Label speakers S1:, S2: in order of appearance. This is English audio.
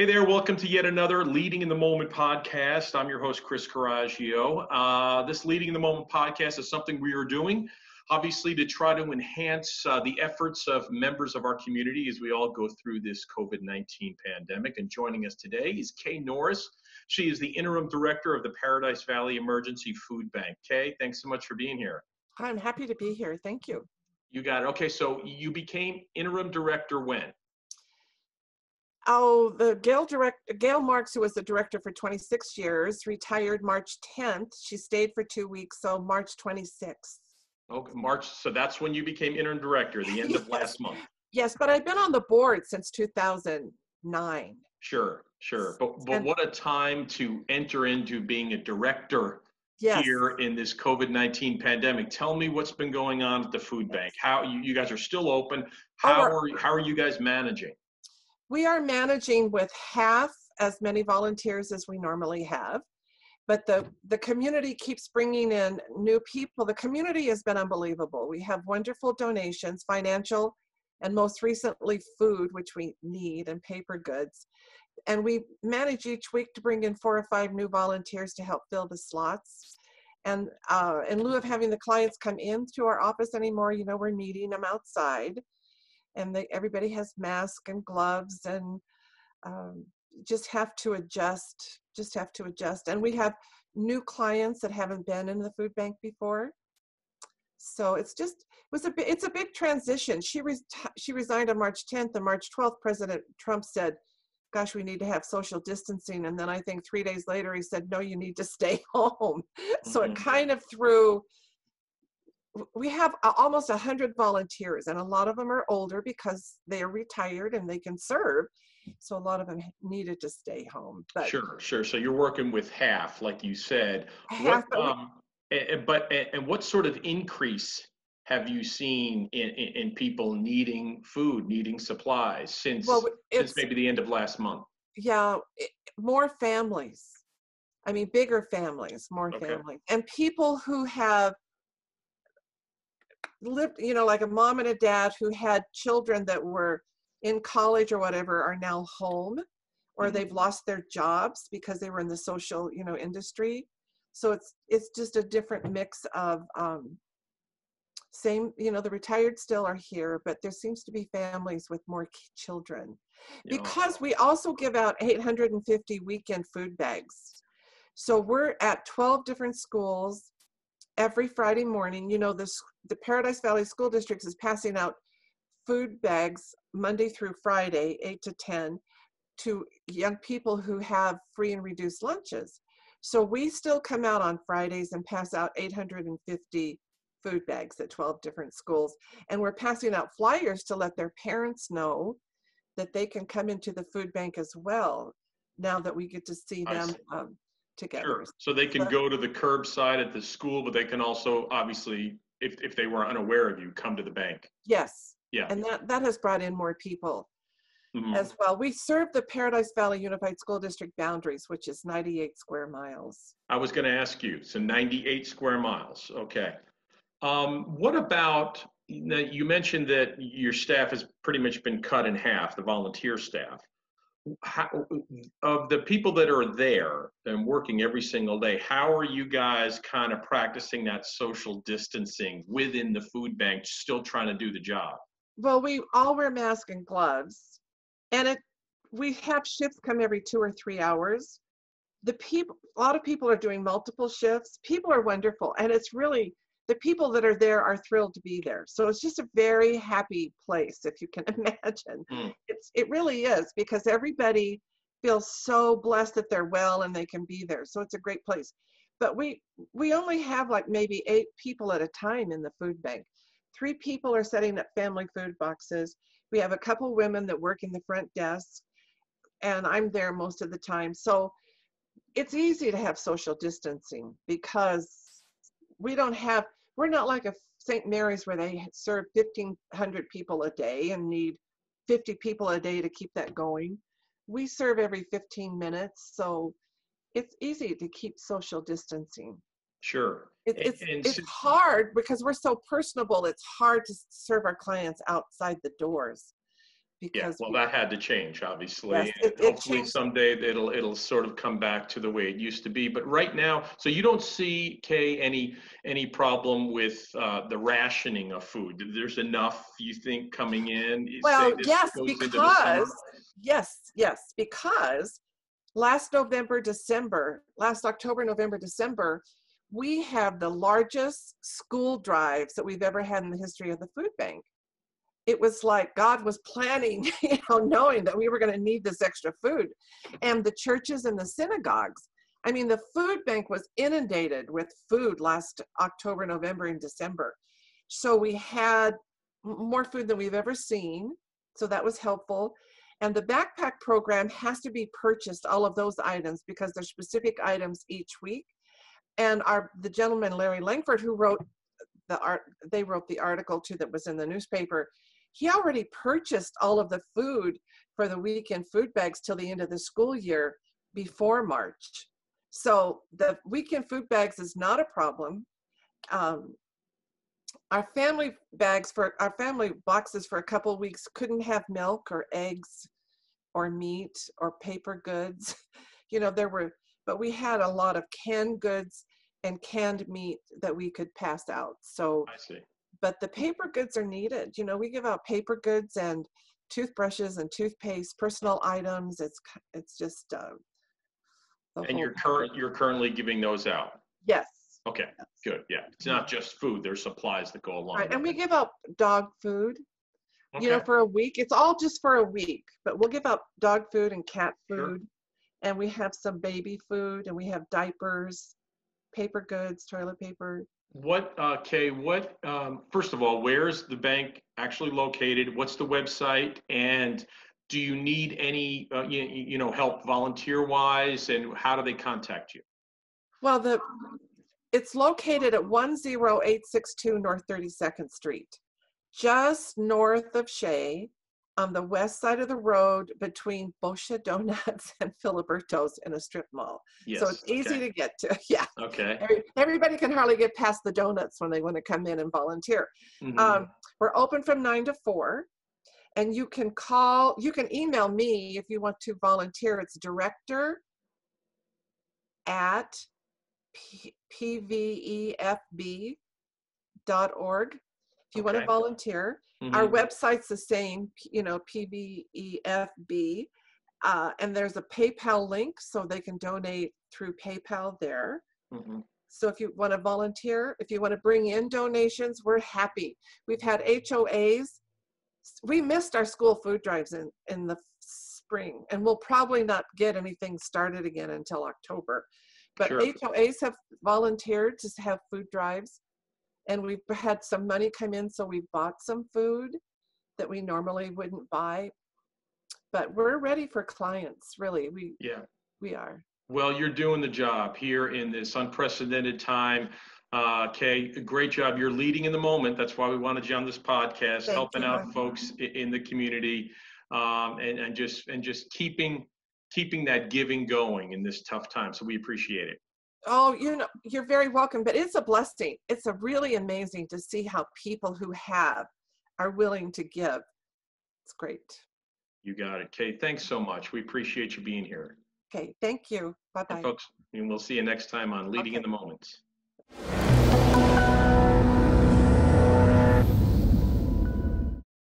S1: Hey there, welcome to yet another Leading in the Moment podcast. I'm your host, Chris Coraggio. This Leading in the Moment podcast is something we are doing, obviously, to try to enhance the efforts of members of our community as we all go through this COVID-19 pandemic. And joining us today is Kay Norris. She is the interim director of the Paradise Valley Emergency Food Bank. Kay, thanks so much for being here.
S2: I'm happy to be here. Thank you.
S1: You got it. Okay, so you became interim director when?
S2: Oh, the Gail Marks, who was the director for 26 years, retired March 10th. She stayed for 2 weeks, so March 26th.
S1: Okay, March. So that's when you became interim director, the end of
S2: Yes.
S1: last month.
S2: Yes, but I've been on the board since 2009.
S1: Sure. But what a time to enter into being a director
S2: Yes.
S1: here in this COVID-19 pandemic. Tell me what's been going on at the food bank. How you guys are still open. How are you guys managing?
S2: We are managing with half as many volunteers as we normally have, but the community keeps bringing in new people. The community has been unbelievable. We have wonderful donations, financial, and most recently food, which we need, and paper goods. And we manage each week to bring in 4 or 5 new volunteers to help fill the slots. And in lieu of having the clients come into our office anymore, we're meeting them outside. And everybody has masks and gloves, and just have to adjust. And we have new clients that haven't been in the food bank before. So it's a big transition. She resigned on March 10th, and March 12th, President Trump said, gosh, we need to have social distancing. And then I think 3 days later, he said, no, you need to stay home. So it kind of we have almost 100 volunteers, and a lot of them are older because they are retired and they can serve. So a lot of them needed to stay home. But
S1: Sure. So you're working with half, like you said.
S2: Half,
S1: What sort of increase have you seen in people needing food, needing supplies since maybe the end of last month?
S2: Yeah, more families. I mean, bigger families, more families, and people who have lived, like a mom and a dad who had children that were in college or whatever are now home, or they've lost their jobs because they were in the social, industry. So it's just a different mix of the retired still are here, but there seems to be families with more children, because we also give out 850 weekend food bags. So we're at 12 different schools every Friday morning. The Paradise Valley School District is passing out food bags Monday through Friday, 8 to 10, to young people who have free and reduced lunches. So we still come out on Fridays and pass out 850 food bags at 12 different schools. And we're passing out flyers to let their parents know that they can come into the food bank as well, now that we get to see them together.
S1: Sure. So they can go to the curbside at the school, but they can also, obviously, if they were unaware of you, come to the bank.
S2: Yes.
S1: Yeah.
S2: And that has brought in more people as well. We serve the Paradise Valley Unified School District boundaries, which is 98 square miles.
S1: I was going to ask you, so 98 square miles. Okay. What about, you mentioned that your staff has pretty much been cut in half, the volunteer staff. Of the people that are there and working every single day, how are you guys kind of practicing that social distancing within the food bank, still trying to do the job?
S2: Well, we all wear masks and gloves, and we have shifts come every 2 or 3 hours. A lot of people are doing multiple shifts. People are wonderful, and it's really, the people that are there are thrilled to be there. So it's just a very happy place, if you can imagine. It really is, because everybody feels so blessed that they're well and they can be there. So it's a great place. But we only have like maybe 8 people at a time in the food bank. 3 people are setting up family food boxes. We have a couple women that work in the front desk, and I'm there most of the time. So it's easy to have social distancing, because we're not like a St. Mary's where they serve 1,500 people a day and need 50 people a day to keep that going. We serve every 15 minutes, so it's easy to keep social distancing.
S1: Sure.
S2: It's hard because we're so personable. It's hard to serve our clients outside the doors. because
S1: well, that had to change, obviously.
S2: yes,
S1: And
S2: it
S1: hopefully
S2: changed.
S1: someday it'll sort of come back to the way it used to be. But right now, so you don't see, Kay, any problem with the rationing of food? There's enough, you think, coming in? Say
S2: Well,
S1: this
S2: yes,
S1: goes into the summer.
S2: because yes, because last October, November, December, we have the largest school drives that we've ever had in the history of the food bank. It was like God was planning, knowing that we were going to need this extra food. And the churches and the synagogues, I mean, the food bank was inundated with food last October, November, and December. So we had more food than we've ever seen. So that was helpful. And the backpack program has to be purchased, all of those items, because there's specific items each week. And the gentleman, Larry Langford, who wrote they wrote the article too that was in the newspaper. He already purchased all of the food for the weekend food bags till the end of the school year before March. So the weekend food bags is not a problem. Our family boxes for a couple of weeks couldn't have milk or eggs or meat or paper goods. But we had a lot of canned goods and canned meat that we could pass out. So
S1: I see.
S2: But the paper goods are needed. We give out paper goods and toothbrushes and toothpaste, personal items. It's just
S1: And you're currently giving those out?
S2: Yes.
S1: Okay,
S2: Yes.
S1: good. Yeah, it's not just food. There's supplies that go along.
S2: Right,
S1: with
S2: and we
S1: it.
S2: give out dog food.
S1: Okay.
S2: For a week. It's all just for a week, but we'll give out dog food and cat food,
S1: Sure.
S2: and we have some baby food, and we have diapers, paper goods, toilet paper.
S1: Kay, first of all, where's the bank actually located? What's the website? And do you need any, help volunteer-wise? And how do they contact you?
S2: Well, it's located at 10862 North 32nd Street, just north of Shea, on the west side of the road between Boscia Donuts and Filiberto's in a strip mall.
S1: Yes.
S2: So it's easy to get to. Yeah.
S1: Okay.
S2: Everybody can hardly get past the donuts when they want to come in and volunteer.
S1: Mm-hmm.
S2: We're open from 9 to 4, and you can email me if you want to volunteer. It's director@pvefb.org. If you want to volunteer.
S1: Mm-hmm.
S2: Our website's the same, PVEFB, and there's a PayPal link so they can donate through PayPal there.
S1: Mm-hmm.
S2: So if you want to volunteer, if you want to bring in donations, we're happy. We've had HOAs. We missed our school food drives in the spring, and we'll probably not get anything started again until October. But sure. HOAs have volunteered to have food drives. And we've had some money come in, so we bought some food that we normally wouldn't buy. But we're ready for clients, really. We are.
S1: Well, you're doing the job here in this unprecedented time. Kay, great job. You're leading in the moment. That's why we wanted you on this podcast, helping out folks in the community, and just keeping that giving going in this tough time. So we appreciate it.
S2: Oh, you're very welcome, but it's a blessing. It's really amazing to see how people who are willing to give. It's great. You got it. Kay, thanks so much. We appreciate you being here. Okay, thank you. Bye-bye. Folks, and we'll see you next time on Leading in the Moment.